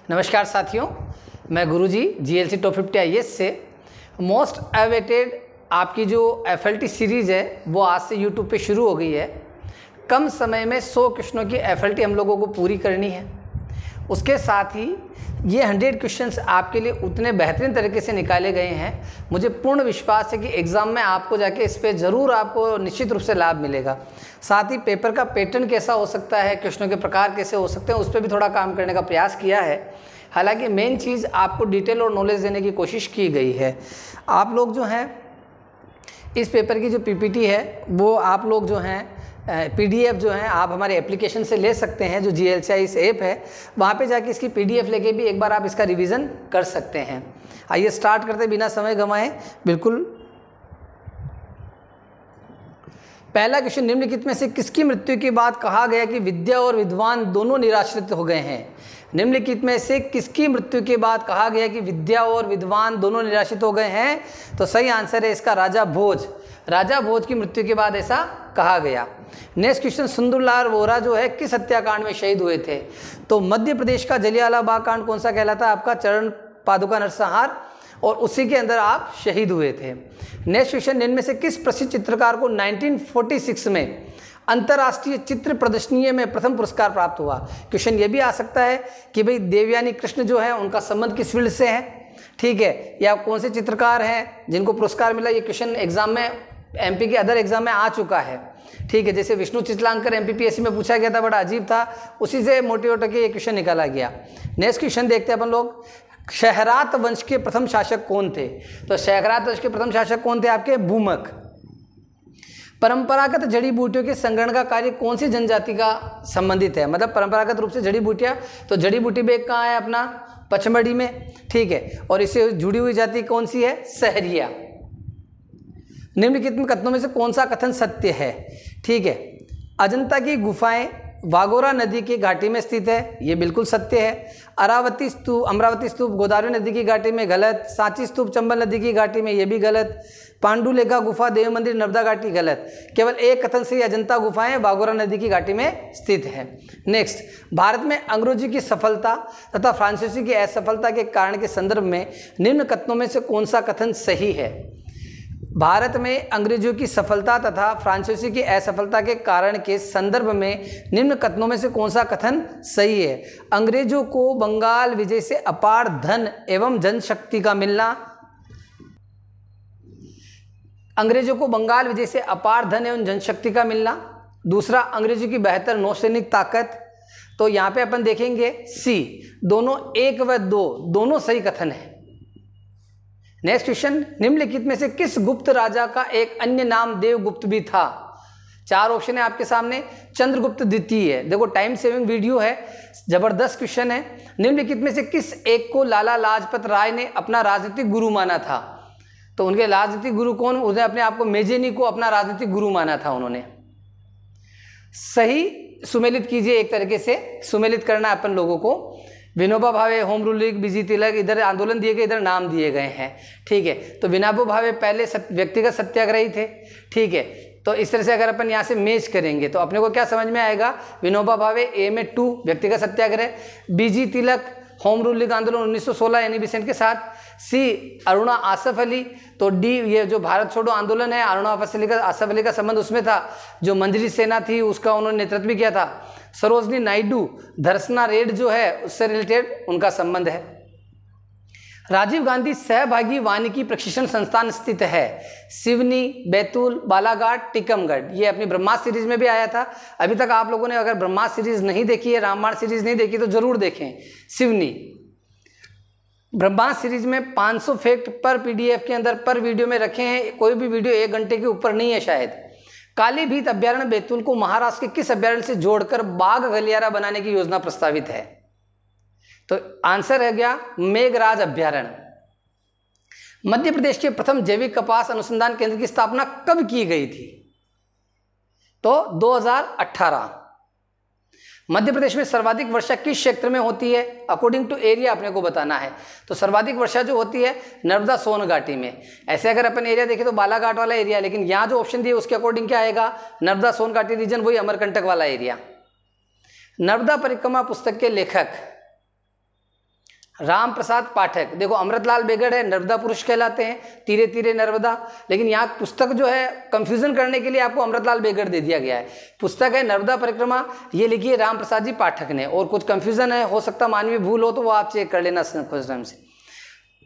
नमस्कार साथियों, मैं गुरुजी GLC टॉप 50 IAS से मोस्ट अवेटेड आपकी जो FLT सीरीज़ है वो आज से YouTube पे शुरू हो गई है। कम समय में 100 क्वेश्चनों की FLT हम लोगों को पूरी करनी है। उसके साथ ही ये 100 क्वेश्चंस आपके लिए उतने बेहतरीन तरीके से निकाले गए हैं, मुझे पूर्ण विश्वास है कि एग्ज़ाम में आपको जाके इस पर ज़रूर आपको निश्चित रूप से लाभ मिलेगा। साथ ही पेपर का पैटर्न कैसा हो सकता है, क्वेश्चनों के प्रकार कैसे हो सकते हैं, उस पर भी थोड़ा काम करने का प्रयास किया है। हालांकि मेन चीज़ आपको डिटेल और नॉलेज देने की कोशिश की गई है। आप लोग जो हैं इस पेपर की जो PPT है वो आप लोग जो हैं PDF जो है आप हमारे एप्लीकेशन से ले सकते हैं, जो GLC इस ऐप है वहाँ पे जाके इसकी PDF लेके भी एक बार आप इसका रिवीजन कर सकते हैं। आइए स्टार्ट करते बिना समय गंवाए। बिल्कुल, पहला क्वेश्चन, निम्नलिखित में से किसकी मृत्यु के बाद कहा गया कि विद्या और विद्वान दोनों निराश्रित हो गए हैं? निम्नलिखित में से किसकी मृत्यु के बाद कहा गया कि विद्या और विद्वान दोनों निराश्रित हो गए हैं? तो सही आंसर है इसका राजा भोज। राजा भोज की मृत्यु के बाद ऐसा कहा गया। नेक्स्ट क्वेश्चन, सुंदरलाल वोरा जो है किस हत्याकांड में शहीद हुए थे? तो मध्य प्रदेश का जलियांवाला बाग कांड कौन सा कहलाता है? आपका चरण पादुका नरसंहार, और उसी के अंदर आप शहीद हुए थे। नेक्स्ट क्वेश्चन, निम्न में से किस प्रसिद्ध चित्रकार को 1946 में अंतर्राष्ट्रीय चित्र प्रदर्शनी में प्रथम पुरस्कार प्राप्त हुआ? क्वेश्चन ये भी आ सकता है कि भाई देवयानी कृष्ण जो है उनका संबंध किस फील्ड से है, ठीक है, या कौन से चित्रकार हैं जिनको पुरस्कार मिला। ये क्वेश्चन एग्जाम में MP के अदर एग्जाम में आ चुका है, ठीक है। जैसे विष्णु चितलांकर MPPSC में पूछा गया था, बड़ा अजीब था, उसी से मोटिवेट होकर ये क्वेश्चन निकाला गया। नेक्स्ट क्वेश्चन देखते हैं अपन लोग, शहरात वंश के प्रथम शासक कौन थे? तो शहरात वंश के प्रथम शासक कौन थे? आपके भूमक। परंपरागत जड़ी बूटियों के संग्रहण का कार्य कौन सी जनजाति का संबंधित है? मतलब परंपरागत रूप से जड़ी बूटियां, तो जड़ी बूटी बेग कहाँ है? अपना पचमढ़ी में, ठीक है। और इससे जुड़ी हुई जाति कौन सी है? सहरिया। निम्नलिखित कथनों में से कौन सा कथन सत्य है? ठीक है, अजंता की गुफाएं वागोरा नदी की घाटी में स्थित है, ये बिल्कुल सत्य है। अमरावती स्तूप गोदावरी नदी की घाटी में, गलत। सांची स्तूप चंबल नदी की घाटी में, ये भी गलत। पांडुलेखा गुफा देव मंदिर नर्मदा घाटी, गलत। केवल एक कथन से अजंता गुफाएं वागोरा नदी की घाटी में स्थित है। नेक्स्ट, भारत में अंग्रेजी की सफलता तथा फ्रांसीसी की असफलता के कारण के संदर्भ में निम्न कथनों में से कौन सा कथन सही है? भारत में अंग्रेजों की सफलता तथा फ्रांसीसी की असफलता के कारण के संदर्भ में निम्न कथनों में से कौन सा कथन सही है? अंग्रेजों को बंगाल विजय से अपार धन एवं जनशक्ति का मिलना, अंग्रेजों को बंगाल विजय से अपार धन एवं जनशक्ति का मिलना। दूसरा, अंग्रेजों की बेहतर नौसैनिक ताकत। तो यहाँ पे अपन देखेंगे C, दोनों 1 व 2 दोनों सही कथन है। नेक्स्ट क्वेश्चन, निम्नलिखित में से किस गुप्त राजा का एक अन्य नाम देवगुप्त भी था? 4 ऑप्शन है आपके सामने। चंद्रगुप्त द्वितीय, देखो टाइम सेविंग वीडियो है, जबरदस्त क्वेश्चन है। निम्नलिखित में से किस एक को लाला लाजपत राय ने अपना राजनीतिक गुरु माना था? तो उनके राजनीतिक गुरु कौन? उन्होंने अपने आप को मेजेनी को अपना राजनीतिक गुरु माना था उन्होंने। सही सुमेलित कीजिए, एक तरीके से सुमेलित करना अपन लोगों को। Vinoba Bhave, home rule league, बीजी तिलक, इधर आंदोलन दिए गए, इधर नाम दिए गए हैं, ठीक है। तो विनोबा भावे पहले व्यक्तिगत सत्याग्रही थे, ठीक है। तो इस तरह से अगर अपन यहाँ से मैच करेंगे तो अपने को क्या समझ में आएगा? विनोबा भावे A में 2 व्यक्तिगत सत्याग्रह, बीजी तिलक होम रूल लीग आंदोलन 1916 एनी बेसेंट के साथ, C अरुणा आसफ अली, तो D ये जो भारत छोड़ो आंदोलन है, अरुणा आसफ अली का संबंध उसमें था, जो मंजरी सेना थी उसका उन्होंने नेतृत्व भी किया था। सरोजनी नायडू, धर्सना रेड जो है उससे रिलेटेड उनका संबंध है। राजीव गांधी सहभागी वानिकी प्रशिक्षण संस्थान स्थित है, सिवनी, बैतूल, बालाघाट, टीकमगढ़। ये अपनी ब्रह्मास्त्र सीरीज में भी आया था। अभी तक आप लोगों ने अगर ब्रह्मास्त्र सीरीज नहीं देखी है, रामायण सीरीज नहीं देखी, तो जरूर देखें। सिवनी ब्रह्मास्त्र सीरीज में 500 फैक्ट पर PDF के अंदर पर वीडियो में रखे हैं, कोई भी वीडियो 1 घंटे के ऊपर नहीं है शायद। कालीभीत अभ्यारण्य बैतूल को महाराष्ट्र के किस अभ्यारण्य से जोड़कर बाघ गलियारा बनाने की योजना प्रस्तावित है? तो आंसर है गया मेघराज अभ्यारण्य। मध्य प्रदेश के प्रथम जैविक कपास अनुसंधान केंद्र की स्थापना कब की गई थी? तो 2018। मध्य प्रदेश में सर्वाधिक वर्षा किस क्षेत्र में होती है? अकॉर्डिंग टू एरिया अपने को बताना है। तो सर्वाधिक वर्षा जो होती है नर्मदा सोन घाटी में। ऐसे अगर अपन एरिया देखें तो बालाघाट वाला एरिया, लेकिन यहाँ जो ऑप्शन दिए उसके अकॉर्डिंग क्या आएगा? नर्मदा सोन घाटी रीजन, वही अमरकंटक वाला एरिया। नर्मदा परिक्रमा पुस्तक के लेखक राम प्रसाद पाठक। देखो अमृतलाल बेगड़ है, नर्मदा पुरुष कहलाते हैं, तीरे तीरे नर्मदा। लेकिन यहाँ पुस्तक जो है कंफ्यूजन करने के लिए आपको अमृतलाल बेगड़ दे दिया गया है। पुस्तक है नर्मदा परिक्रमा, ये लिखी है राम प्रसाद जी पाठक ने। और कुछ कंफ्यूजन है, हो सकता मानवीय भूल हो तो वो आप चेक कर लेना क्वेश्चन से।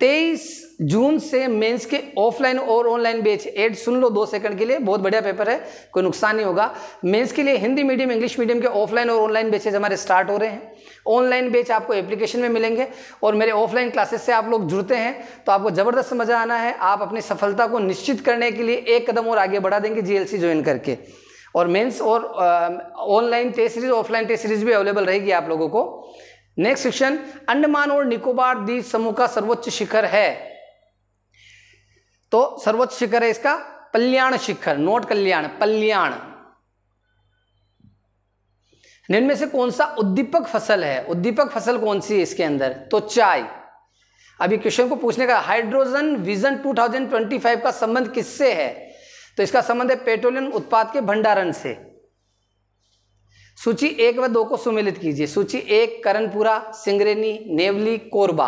23 जून से मेंस के ऑफलाइन और ऑनलाइन बैच एड सुन लो 2 सेकंड के लिए, बहुत बढ़िया पेपर है, कोई नुकसान नहीं होगा। मेंस के लिए हिंदी मीडियम इंग्लिश मीडियम के ऑफलाइन और ऑनलाइन बैचेज हमारे स्टार्ट हो रहे हैं। ऑनलाइन बैच आपको एप्लीकेशन में मिलेंगे और मेरे ऑफलाइन क्लासेस से आप लोग जुड़ते हैं तो आपको ज़बरदस्त मज़ा आना है। आप अपनी सफलता को निश्चित करने के लिए एक कदम और आगे बढ़ा देंगे GLC ज्वाइन करके। और मेंस और online test series offline test series भी अवेलेबल रहेगी आप लोगों को। नेक्स्ट क्वेश्चन, अंडमान और निकोबार द्वीप समूह का सर्वोच्च शिखर है। तो सर्वोच्च शिखर है इसका पल्याण शिखर, नोट कल्याण, पल्याण। निम्न में से कौन सा उद्दीपक फसल है? उद्दीपक फसल कौन सी है इसके अंदर? तो चाय। अभी क्वेश्चन को पूछने का, हाइड्रोजन विजन 2025 का संबंध किससे है? तो इसका संबंध है पेट्रोलियम उत्पाद के भंडारण से। सूची 1 व 2 को सुमेलित कीजिए। सूची 1 करणपुरा, सिंगरेनी, नेवली, कोरबा।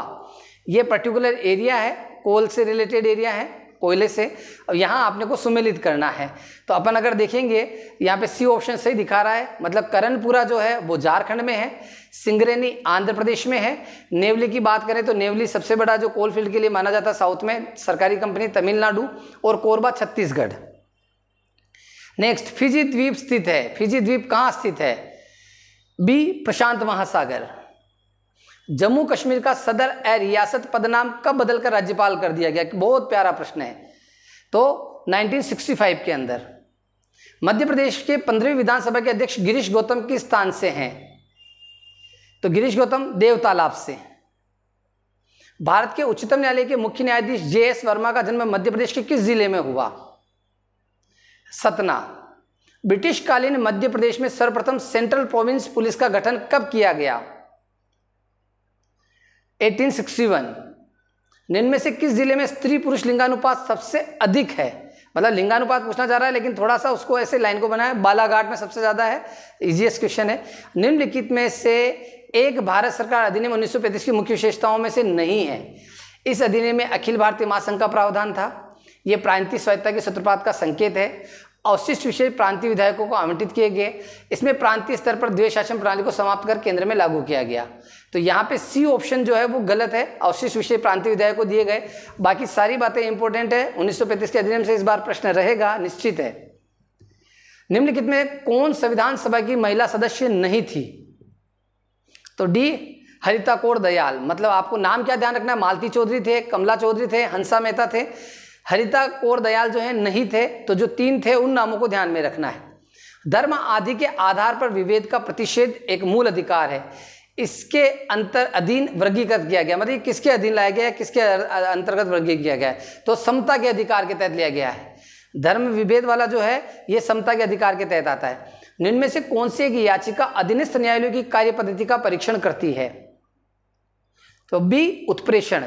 ये पर्टिकुलर एरिया है, कोल से रिलेटेड एरिया है, कोयले से। अब यहाँ आपने को सुमेलित करना है। तो अपन अगर देखेंगे यहाँ पे सी ऑप्शन सही दिखा रहा है, मतलब करणपुरा जो है वो झारखंड में है, सिंगरेनी आंध्र प्रदेश में है, नेवली की बात करें तो नेवली सबसे बड़ा जो कोल फील्ड के लिए माना जाता है साउथ में, सरकारी कंपनी तमिलनाडु, और कोरबा छत्तीसगढ़। नेक्स्ट, फिजी द्वीप स्थित है। फिजी द्वीप कहाँ स्थित है? बी, प्रशांत महासागर। जम्मू कश्मीर का सदर ए रियासत पदनाम कब बदलकर राज्यपाल कर दिया गया? बहुत प्यारा प्रश्न है। तो 1965 के अंदर। मध्य प्रदेश के 15वीं विधानसभा के अध्यक्ष गिरीश गौतम किस स्थान से हैं? तो गिरीश गौतम देव तालाब से। भारत के उच्चतम न्यायालय के मुख्य न्यायाधीश JS वर्मा का जन्म मध्य प्रदेश के किस जिले में हुआ? सतना। ब्रिटिश कालीन मध्य प्रदेश में सर्वप्रथम सेंट्रल प्रोविंस पुलिस का गठन कब किया गया? 1861। निम्न में से किस जिले में स्त्री पुरुष लिंगानुपात सबसे अधिक है? मतलब लिंगानुपात पूछना चाह रहा है लेकिन थोड़ा सा उसको ऐसे लाइन को बनाया, बालाघाट में सबसे ज्यादा है। इजीएस्ट क्वेश्चन है। निम्नलिखित में से एक भारत सरकार अधिनियम 1935 की मुख्य विशेषताओं में से नहीं है। इस अधिनियम में अखिल भारतीय महासंघ का प्रावधान था। यह प्रांतीय स्वायत्तता के सूत्रपात का संकेत है। अवशिष्ट विषय प्रांतीय विधायकों को आवंटित किए गए। इसमें प्रांतीय स्तर पर द्वैध शासन प्रणाली को समाप्त कर केंद्र में लागू किया गया। तो यहाँ पे सी ऑप्शन जो है वो गलत है। अवशिष्ट विषय प्रांतीय विधायक को दिए गए। बाकी सारी बातें इंपॉर्टेंट है। 1935 के अधिनियम से इस बार प्रश्न रहेगा, निश्चित है। निम्नलिखित में कौन संविधान सभा की महिला सदस्य नहीं थी? तो डी, हरिता कौर दयाल। मतलब आपको नाम क्या ध्यान रखना है, मालती चौधरी थे, कमला चौधरी थे, हंसा मेहता थे, हरिता कौर दयाल जो है नहीं थे। तो जो 3 थे उन नामों को ध्यान में रखना है। धर्म आदि के आधार पर विभेद का प्रतिषेध एक मूल अधिकार है। इसके अधीन वर्गीकृत किया गया। मतलब ये किसके अधीन लाया गया है, किसके अंतर्गत वर्गीकृत किया गया है? तो समता के अधिकार के तहत लिया गया है। धर्म विभेद वाला जो है ये समता के अधिकार के तहत आता है। निम्न में से कौन सी एक याचिका अधीनस्थ न्यायालयों की कार्य पद्धति का परीक्षण करती है? तो बी, उत्प्रेषण।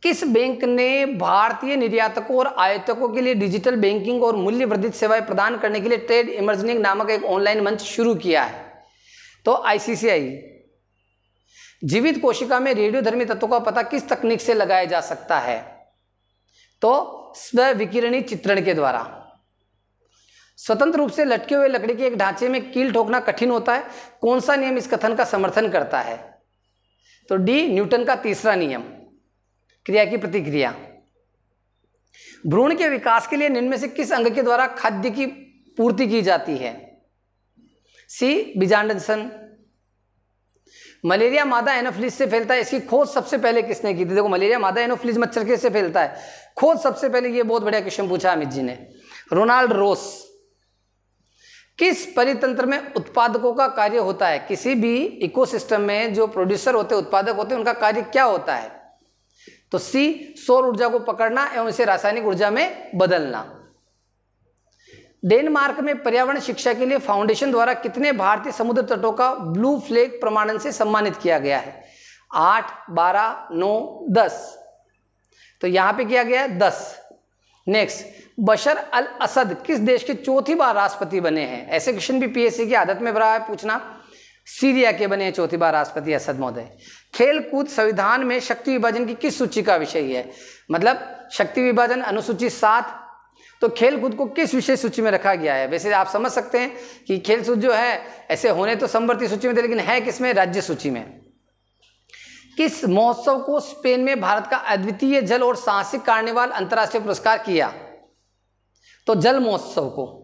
किस बैंक ने भारतीय निर्यातकों और आयातकों के लिए डिजिटल बैंकिंग और मूल्य वर्धित सेवाएं प्रदान करने के लिए ट्रेड इमर्जिंग नामक एक ऑनलाइन मंच शुरू किया है? तो ICCI। जीवित कोशिका में रेडियोधर्मी तत्वों का पता किस तकनीक से लगाया जा सकता है? तो स्व-विकिरणी चित्रण के द्वारा। स्वतंत्र रूप से लटके हुए लकड़ी के एक ढांचे में कील ठोकना कठिन होता है। कौन सा नियम इस कथन का समर्थन करता है? तो डी, न्यूटन का तीसरा नियम, क्रिया की प्रतिक्रिया। भ्रूण के विकास के लिए निम्न में से किस अंग के द्वारा खाद्य की पूर्ति की जाती है? सी, बीजांडसन। मलेरिया मादा एनोफिलीज से फैलता है, इसकी खोज सबसे पहले किसने की थी? देखो मलेरिया मादा एनोफिलीज मच्छर के से फैलता है, खोज सबसे पहले, ये बहुत बढ़िया क्वेश्चन पूछा अमित जी ने, रोनाल्ड रोस। किस परितंत्र में उत्पादकों का कार्य होता है? किसी भी इकोसिस्टम में जो प्रोड्यूसर होते हैं, उत्पादक होते हैं, उनका कार्य क्या होता है? तो सी, सौर ऊर्जा को पकड़ना एवं इसे रासायनिक ऊर्जा में बदलना। डेनमार्क में पर्यावरण शिक्षा के लिए फाउंडेशन द्वारा कितने भारतीय समुद्र तटों का ब्लू फ्लैग प्रमाणन से सम्मानित किया गया है? 8, 12, 9, 10। तो यहां पे किया गया है 10। नेक्स्ट, बशर अल असद किस देश के चौथी बार राष्ट्रपति बने हैं? ऐसे क्वेश्चन भी PSC की आदत में रहा है पूछना। सीरिया के बने चौथी बार राष्ट्रपति असद महोदय। खेल कूद संविधान में शक्ति विभाजन की किस सूची का विषय है? मतलब शक्ति विभाजन अनुसूची 7, तो खेल कूद को किस विषय सूची में रखा गया है? वैसे आप समझ सकते हैं कि खेल कूद जो है ऐसे होने तो समवर्ती सूची में थे, लेकिन है किसमें? राज्य सूची में। किस महोत्सव को स्पेन में भारत का अद्वितीय जल और साहसिक कार्निवाल अंतर्राष्ट्रीय पुरस्कार किया? तो जल महोत्सव को।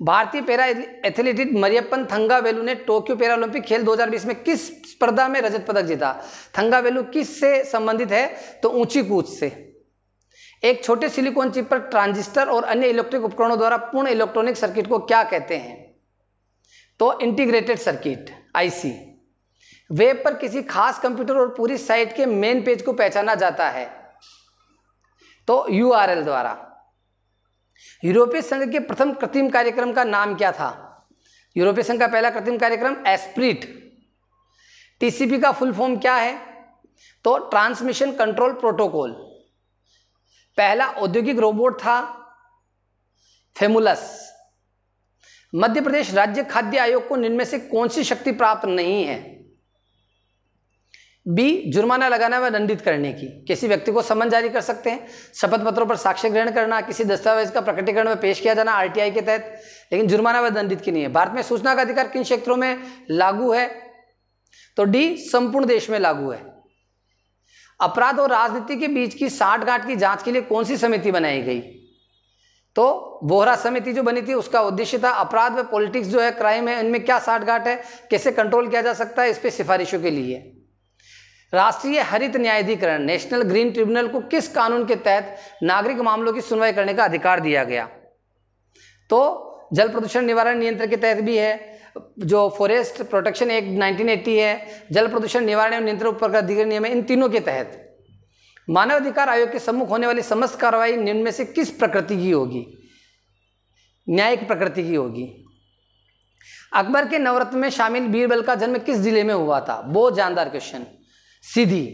भारतीय पैरा एथलीट मरियप्पन थंगावेलु ने टोक्यो पैरा ओलंपिक खेल 2020 में किस स्पर्धा में रजत पदक जीता? थंगावेलु किस से संबंधित है? तो ऊंची कूद से। एक छोटे सिलिकॉन चिप पर ट्रांजिस्टर और अन्य इलेक्ट्रिक उपकरणों द्वारा पूर्ण इलेक्ट्रॉनिक सर्किट को क्या कहते हैं? तो इंटीग्रेटेड सर्किट, आईसी। वेब पर किसी खास कंप्यूटर और पूरी साइट के मेन पेज को पहचाना जाता है? तो यूआरएल द्वारा। यूरोपीय संघ के प्रथम कृत्रिम कार्यक्रम का नाम क्या था? यूरोपीय संघ का पहला कृत्रिम कार्यक्रम एस्प्रिट। टीसीपी का फुल फॉर्म क्या है? तो ट्रांसमिशन कंट्रोल प्रोटोकॉल। पहला औद्योगिक रोबोट था फेमुलस। मध्य प्रदेश राज्य खाद्य आयोग को निम्न में से कौन सी शक्ति प्राप्त नहीं है? बी, जुर्माना लगाना व दंडित करने की। किसी व्यक्ति को समन जारी कर सकते हैं, शपथ पत्रों पर साक्ष्य ग्रहण करना, किसी दस्तावेज का प्रकटीकरण में पेश किया जाना आरटीआई के तहत, लेकिन जुर्माना व दंडित की नहीं है। भारत में सूचना का अधिकार किन क्षेत्रों में लागू है? तो डी, संपूर्ण देश में लागू है। अपराध और राजनीति के बीच की साठगांठ की जांच के लिए कौन सी समिति बनाई गई? तो बोहरा समिति जो बनी थी उसका उद्देश्य था अपराध व पॉलिटिक्स जो है, क्राइम है, इनमें क्या साठगांठ है, कैसे कंट्रोल किया जा सकता है, इस पे सिफारिशों के लिए। राष्ट्रीय हरित न्यायाधिकरण नेशनल ग्रीन ट्रिब्यूनल को किस कानून के तहत नागरिक मामलों की सुनवाई करने का अधिकार दिया गया? तो जल प्रदूषण निवारण नियंत्रण के तहत भी है, जो फॉरेस्ट प्रोटेक्शन एक्ट 1980 है, जल प्रदूषण निवारण एवं नियंत्रण उपकर अधिकार नियम है, इन तीनों के तहत। मानव अधिकार आयोग के सम्मुख होने वाली समस्त कार्रवाई निम्न में से किस प्रकृति की होगी? न्यायिक प्रकृति की होगी। अकबर के नवरत्न में शामिल बीरबल का जन्म किस जिले में हुआ था? बहुत जानदार क्वेश्चन, सीधी।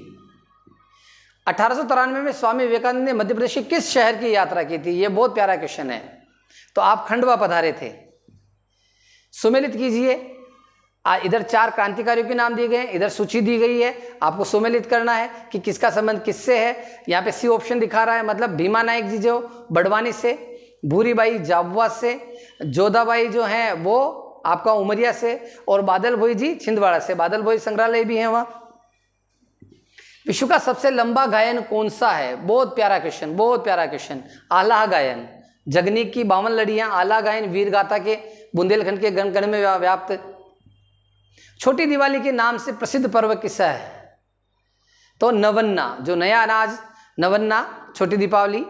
1893 में स्वामी विवेकानंद ने मध्य प्रदेश के किस शहर की यात्रा की थी? यह बहुत प्यारा क्वेश्चन है। तो आप खंडवा पधारे थे। सुमेलित कीजिए। इधर 4 क्रांतिकारियों के नाम दिए गए हैं, इधर सूची दी गई है, आपको सुमेलित करना है कि किसका संबंध किससे है। यहाँ पे सी ऑप्शन दिखा रहा है, मतलब भीमा नायक जी जो बड़वानी से, भूरीबाई जाबुआ से, जोधाबाई जो हैं वो आपका उमरिया से, और बादल भोई जी छिंदवाड़ा से। बादल भोई संग्रहालय भी है वहाँ। विश्व का सबसे लंबा गायन कौन सा है? बहुत प्यारा क्वेश्चन, बहुत प्यारा क्वेश्चन। आल्हा गायन। जगनीक की 52 लड़ियां, आल्हा गायन वीर गाथा के बुंदेलखंड के गण में व्याप्त। छोटी दिवाली के नाम से प्रसिद्ध पर्व किसका है? तो नवन्ना, जो नया अनाज, नवन्ना, छोटी दीपावली।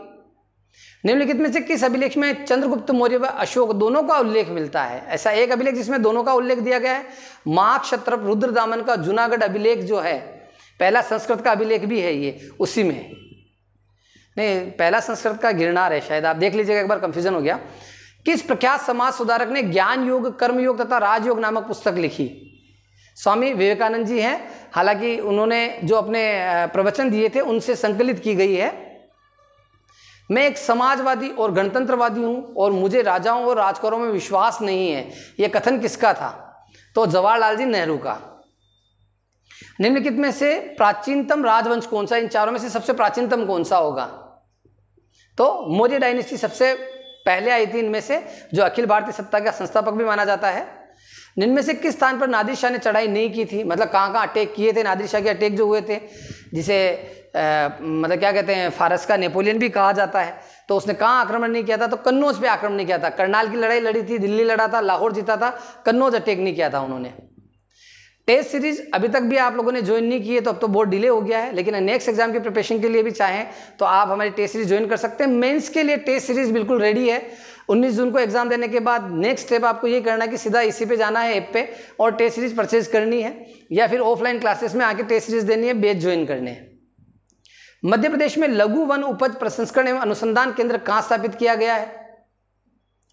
निम्नलिखित में से किस अभिलेख में चंद्रगुप्त मौर्य व अशोक दोनों का उल्लेख मिलता है? ऐसा एक अभिलेख जिसमें दोनों का उल्लेख दिया गया है, महाक्षत्रप रुद्रदामन का जूनागढ़ अभिलेख जो है, पहला संस्कृत का अभिलेख भी है ये, उसी में नहीं, पहला संस्कृत का गिरनार है शायद, आप देख लीजिएगा, एक बार कंफ्यूजन हो गया। किस प्रख्यात समाज सुधारक ने ज्ञान योग, कर्म योग तथा राजयोग नामक पुस्तक लिखी? स्वामी विवेकानंद जी हैं। हालांकि उन्होंने जो अपने प्रवचन दिए थे उनसे संकलित की गई है। मैं एक समाजवादी और गणतंत्रवादी हूं और मुझे राजाओं और राजकुमारों में विश्वास नहीं है, यह कथन किसका था? तो जवाहरलाल जी नेहरू का। निम्नलिखित में से प्राचीनतम राजवंश कौन सा? इन चारों में से सबसे प्राचीनतम कौन सा होगा? तो मौर्य डायनेस्टी सबसे पहले आई थी इनमें से, जो अखिल भारतीय सत्ता का संस्थापक भी माना जाता है। इनमें से किस स्थान पर नादिर शाह ने चढ़ाई नहीं की थी? मतलब कहाँ कहाँ अटैक किए थे नादिर शाह के? अटैक जो हुए थे, जिसे मतलब क्या कहते हैं, फारस का नेपोलियन भी कहा जाता है। तो उसने कहाँ आक्रमण नहीं किया था? तो कन्नौज पे आक्रमण नहीं किया था। करनाल की लड़ाई लड़ी थी, दिल्ली लड़ा था, लाहौर जीता था, कन्नौज अटैक नहीं किया था उन्होंने। टेस्ट सीरीज अभी तक भी आप लोगों ने ज्वाइन नहीं की है तो अब तो बहुत डिले हो गया है, लेकिन नेक्स्ट एग्जाम की प्रिपरेशन के लिए भी चाहें तो आप हमारी टेस्ट सीरीज ज्वाइन कर सकते हैं। मेंस के लिए टेस्ट सीरीज बिल्कुल रेडी है। 19 जून को एग्जाम देने के बाद नेक्स्ट स्टेप आपको ये करना है कि सीधा इसी पे जाना है, ऐप पे, और टेस्ट सीरीज परचेज करनी है, या फिर ऑफलाइन क्लासेस में आके टेस्ट सीरीज देनी है, बैच ज्वाइन करने हैं। मध्य प्रदेश में लघु वन उपज प्रसंस्करण एवं अनुसंधान केंद्र कहाँ स्थापित किया गया है?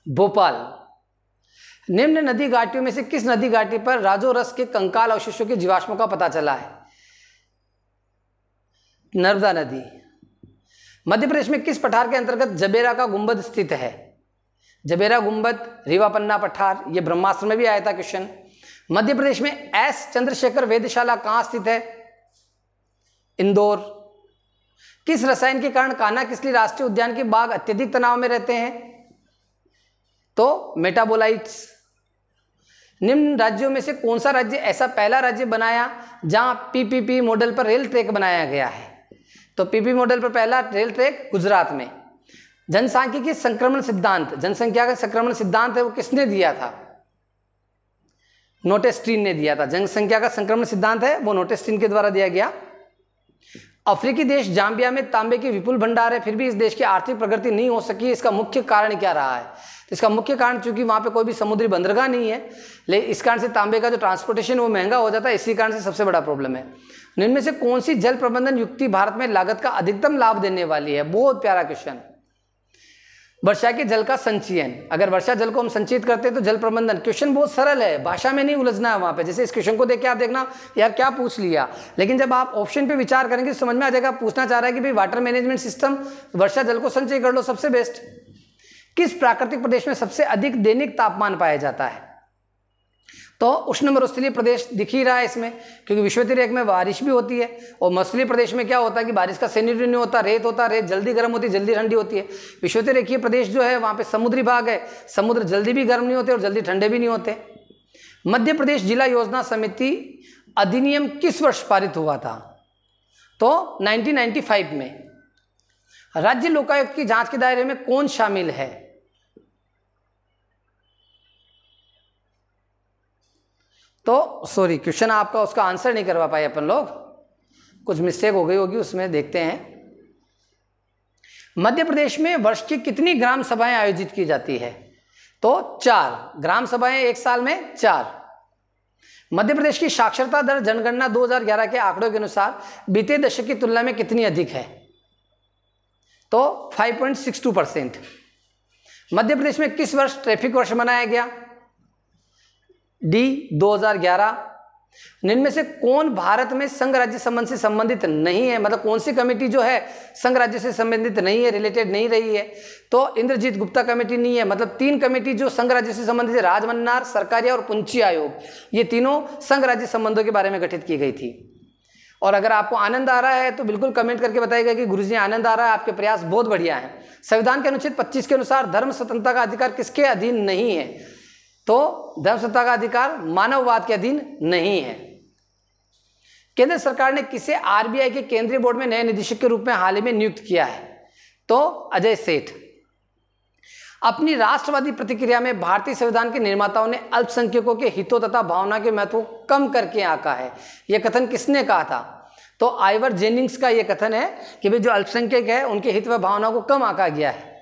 भोपाल। निम्न नदी घाटियों में से किस नदी घाटी पर राजोरस के कंकाल अवशेषों के जीवाश्मों का पता चला है? नर्मदा नदी। मध्य प्रदेश में किस पठार के अंतर्गत जबेरा का गुंबद स्थित है? जबेरा गुंबद, रीवा पन्ना पठार, ये ब्रह्मास्त्र में भी आया था क्वेश्चन। मध्य प्रदेश में एस चंद्रशेखर वेधशाला कहां स्थित है? इंदौर। किस रसायन के कारण कान्हा किसली राष्ट्रीय उद्यान के बाघ अत्यधिक तनाव में रहते हैं? तो मेटाबोलाइट्स। निम्न राज्यों में से कौन सा राज्य ऐसा पहला राज्य बनाया जहां पीपीपी मॉडल पर रेल ट्रैक बनाया गया है? तो पीपीपी मॉडल पर पहला रेल ट्रैक गुजरात में। जनसांख्यिकी संक्रमण सिद्धांत, जनसंख्या का संक्रमण सिद्धांत है वो किसने दिया था? नोटेस्टीन ने दिया था। जनसंख्या का संक्रमण सिद्धांत है वो नोटेस्टीन के द्वारा दिया गया। अफ्रीकी देश जाम्बिया में तांबे के विपुल भंडार है, फिर भी इस देश की आर्थिक प्रगति नहीं हो सकी, इसका मुख्य कारण क्या रहा है? तो इसका मुख्य कारण, चूंकि वहां पे कोई भी समुद्री बंदरगाह नहीं है, लेकिन इस कारण से तांबे का जो ट्रांसपोर्टेशन वो महंगा हो जाता है, इसी कारण से सबसे बड़ा प्रॉब्लम है। इनमें से कौन सी जल प्रबंधन युक्ति भारत में लागत का अधिकतम लाभ देने वाली है? बहुत प्यारा क्वेश्चन। वर्षा के जल का संचयन। अगर वर्षा जल को हम संचित करते हैं तो जल प्रबंधन। क्वेश्चन बहुत सरल है, भाषा में नहीं उलझना है वहां पे। जैसे इस क्वेश्चन को देख के आप देखना यार क्या पूछ लिया, लेकिन जब आप ऑप्शन पे विचार करेंगे तो समझ में आ जाएगा। पूछना चाह रहा है कि भाई वाटर मैनेजमेंट सिस्टम, वर्षा जल को संचय कर लो, सबसे बेस्ट। किस प्राकृतिक प्रदेश में सबसे अधिक दैनिक तापमान पाया जाता है? तो उष्ण मरुस्थलीय प्रदेश दिख ही रहा है इसमें, क्योंकि विषुवतीय रेखा में बारिश भी होती है। और मरुस्थलीय प्रदेश में क्या होता है कि बारिश का सैनिटरी नहीं होता, रेत होता है, रेत जल्दी गर्म होती है, जल्दी ठंडी होती है। विषुवतीय रेखीय प्रदेश जो है वहाँ पे समुद्री भाग है, समुद्र जल्दी भी गर्म नहीं होते और जल्दी ठंडे भी नहीं होते। मध्य प्रदेश जिला योजना समिति अधिनियम किस वर्ष पारित हुआ था? तो 1995 में। राज्य लोकायुक्त की जांच के दायरे में कौन शामिल है? तो सॉरी, क्वेश्चन आपका उसका आंसर नहीं करवा पाए अपन लोग, कुछ मिस्टेक हो गई होगी उसमें, देखते हैं। मध्य प्रदेश में वर्ष की कितनी ग्राम सभाएं आयोजित की जाती है? तो 4 ग्राम सभाएं एक साल में, 4। मध्य प्रदेश की साक्षरता दर जनगणना 2011 के आंकड़ों के अनुसार बीते दशक की तुलना में कितनी अधिक है? तो 5.62%। मध्य प्रदेश में किस वर्ष ट्रैफिक वर्ष मनाया गया? डी 2011। इनमें में से कौन भारत में संघ राज्य संबंध से संबंधित नहीं है? मतलब कौन सी कमेटी जो है संघ राज्य से संबंधित नहीं है, रिलेटेड नहीं रही है? तो इंद्रजीत गुप्ता कमेटी नहीं है। मतलब 3 कमेटी जो संघ राज्य से संबंधित है, राजमन्नार, सरकारिया और पुंछी आयोग, ये तीनों संघ राज्य संबंधों के बारे में गठित की गई थी। और अगर आपको आनंद आ रहा है तो बिल्कुल कमेंट करके बताइएगा कि गुरुजी आनंद आ रहा है, आपके प्रयास बहुत बढ़िया है। संविधान के अनुच्छेद 25 के अनुसार धर्म स्वतंत्रता का अधिकार किसके अधीन नहीं है? तो धर्म स्वतंत्रता का अधिकार मानववाद के अधीन नहीं है। केंद्र सरकार ने किसे आरबीआई के केंद्रीय बोर्ड में नए निदेशक के रूप में हाल ही में नियुक्त किया है? तो अजय सेठ। अपनी राष्ट्रवादी प्रतिक्रिया में भारतीय संविधान के निर्माताओं ने अल्पसंख्यकों के हितों तथा भावना के महत्व को कम करके आंका है। यह कथन किसने कहा था? तो आइवर जेनिंग्स का यह कथन है कि भाई जो अल्पसंख्यक है उनके हित व भावना को कम आंका गया है।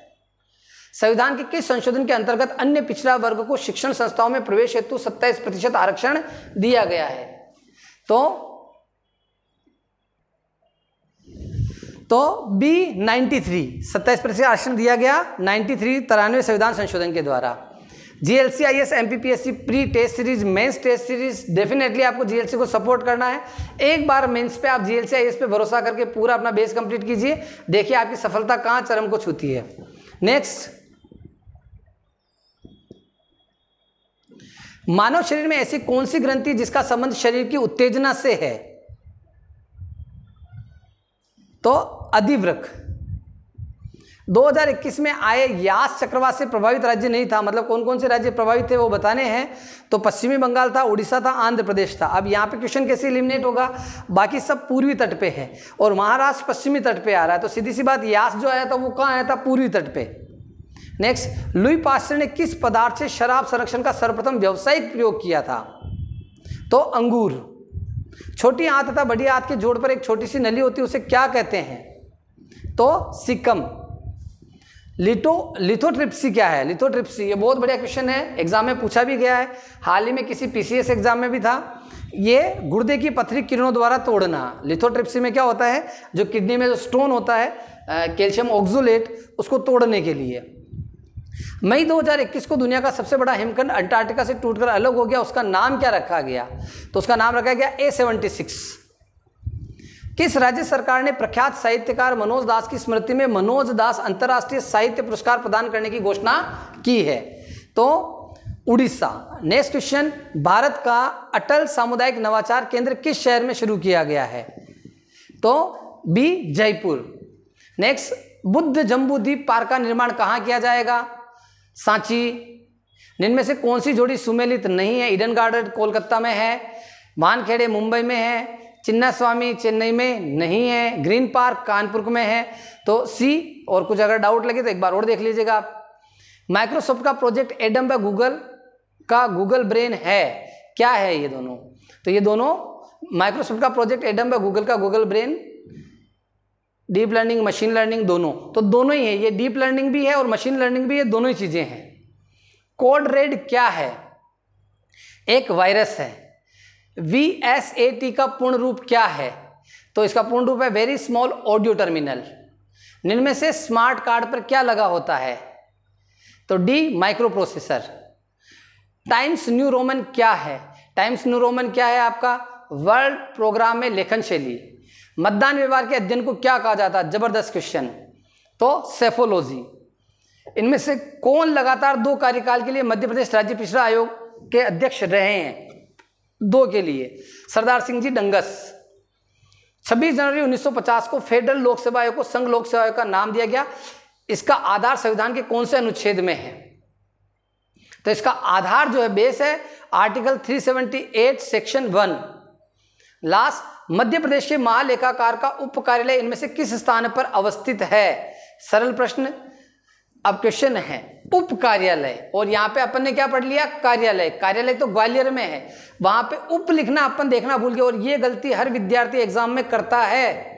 संविधान के किस संशोधन के अंतर्गत अन्य पिछड़ा वर्ग को शिक्षण संस्थाओं में प्रवेश हेतु 27% आरक्षण दिया गया है? तो बी 93, 27% आरक्षण दिया गया 93 संविधान संशोधन के द्वारा। GLC IAS MPPSC pre test series, mains test series, definitely आपको जीएलसी को सपोर्ट करना है। एक बार मेंस पे आप जीएलसी आईएएस पे भरोसा करके पूरा अपना बेस कंप्लीट कीजिए, देखिए आपकी सफलता कहां चरम को छूती है। नेक्स्ट, मानव शरीर में ऐसी कौन सी ग्रंथि जिसका संबंध शरीर की उत्तेजना से है? तो अधिवृक्क। 2021 में आए यास चक्रवात से प्रभावित राज्य नहीं था, मतलब कौन कौन से राज्य प्रभावित थे वो बताने हैं। तो पश्चिमी बंगाल था, उड़ीसा था, आंध्र प्रदेश था। अब यहाँ पे क्वेश्चन कैसे एलिमिनेट होगा? बाकी सब पूर्वी तट पे है और महाराष्ट्र पश्चिमी तट पे आ रहा है, तो सीधी सी बात यास जो आया था वो कहाँ आया था? पूर्वी तट पे। नेक्स्ट, लुई पास्चर ने किस पदार्थ से शराब संरक्षण का सर्वप्रथम व्यावसायिक प्रयोग किया था? तो अंगूर। छोटी आंत तथा बड़ी आंत के जोड़ पर एक छोटी सी नली होती है, उसे क्या कहते हैं? तो सिकम। लिथोट्रिप्सी क्या है? लिथोट्रिप्सी, ये बहुत बढ़िया क्वेश्चन है, एग्जाम में पूछा भी गया है, हाल ही में किसी पीसीएस एग्जाम में भी था। ये गुर्दे की पथरी किरणों द्वारा तोड़ना। लिथोट्रिप्सी में क्या होता है? जो किडनी में जो स्टोन होता है कैल्शियम ऑक्सोलेट, उसको तोड़ने के लिए। मई 2021 को दुनिया का सबसे बड़ा हिमखंड अंटार्कटिका से टूटकर अलग हो गया, उसका नाम क्या रखा गया? तो उसका नाम रखा गया A76। किस राज्य सरकार ने प्रख्यात साहित्यकार मनोज दास की स्मृति में मनोज दास अंतर्राष्ट्रीय साहित्य पुरस्कार प्रदान करने की घोषणा की है? तो उड़ीसा। नेक्स्ट क्वेश्चन, भारत का अटल सामुदायिक नवाचार केंद्र किस शहर में शुरू किया गया है? तो बी जयपुर। नेक्स्ट, बुद्ध जम्बू द्वीप पार्क का निर्माण कहाँ किया जाएगा? सांची। निम्न में से कौन सी जोड़ी सुमेलित नहीं है? ईडन गार्डन कोलकाता में है, वानखेड़े मुंबई में है, चिन्नास्वामी चेन्नई में नहीं है, ग्रीन पार्क कानपुर में है। तो सी। और कुछ अगर डाउट लगे तो एक बार और देख लीजिएगा आप। माइक्रोसॉफ्ट का प्रोजेक्ट एडम व गूगल का गूगल ब्रेन है, क्या है ये दोनों? तो ये दोनों, माइक्रोसॉफ्ट का प्रोजेक्ट एडम व गूगल का Google brain, deep learning machine learning दोनों, तो दोनों ही है। ये डीप लर्निंग भी है और मशीन लर्निंग भी है, दोनों ही चीजें हैं। कोड रेड क्या है? एक वायरस है। VSAT का पूर्ण रूप क्या है? तो इसका पूर्ण रूप है वेरी स्मॉल ऑडियो टर्मिनल। निम्न में से स्मार्ट कार्ड पर क्या लगा होता है? तो D micro processor. Times new Roman क्या है? टाइम्स न्यू रोमन क्या है आपका? वर्ड प्रोग्राम में लेखन शैली। मतदान व्यवहार के अध्ययन को क्या कहा जाता है? जबरदस्त क्वेश्चन। तो सेफोलॉजी। इनमें से कौन लगातार 2 कार्यकाल के लिए मध्य प्रदेश राज्य पिछड़ा आयोग के अध्यक्ष रहे हैं? 2 के लिए सरदार सिंह जी डंगस। 26 जनवरी 1950 को फेडरल लोक सेवा आयोग को संघ लोक सेवा आयोग का नाम दिया गया। इसका आधार संविधान के कौन से अनुच्छेद में है? तो इसका आधार जो है, बेस है article 378 section 1। Last, Madhya Pradesh के महालेखाकार का उप कार्यालय इनमें से किस स्थान पर अवस्थित है? सरल प्रश्न। अब क्वेश्चन है उप कार्यालय, और यहां पे अपन ने क्या पढ़ लिया? कार्यालय। कार्यालय तो ग्वालियर में है, वहां पे उप लिखना अपन देखना भूल गए, और ये गलती हर विद्यार्थी एग्जाम में करता है।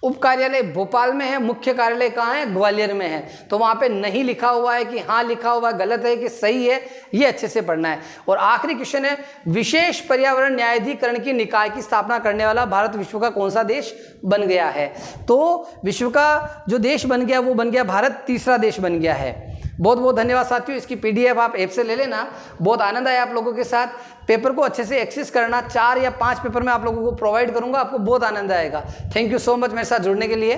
उप कार्यालय भोपाल में है, मुख्य कार्यालय कहाँ है? ग्वालियर में है। तो वहां पे नहीं लिखा हुआ है कि हाँ लिखा हुआ है, गलत है कि सही है, ये अच्छे से पढ़ना है। और आखिरी क्वेश्चन है, विशेष पर्यावरण न्यायाधिकरण की निकाय की स्थापना करने वाला भारत विश्व का कौन सा देश बन गया है? तो विश्व का जो देश बन गया वो बन गया भारत, तीसरा देश बन गया है। बहुत बहुत धन्यवाद साथियों। इसकी PDF आप ऐप से ले लेना। बहुत आनंद आया आप लोगों के साथ। पेपर को अच्छे से एक्सेस करना। 4 या 5 पेपर में आप लोगों को प्रोवाइड करूंगा, आपको बहुत आनंद आएगा। थैंक यू सो मच मेरे साथ जुड़ने के लिए।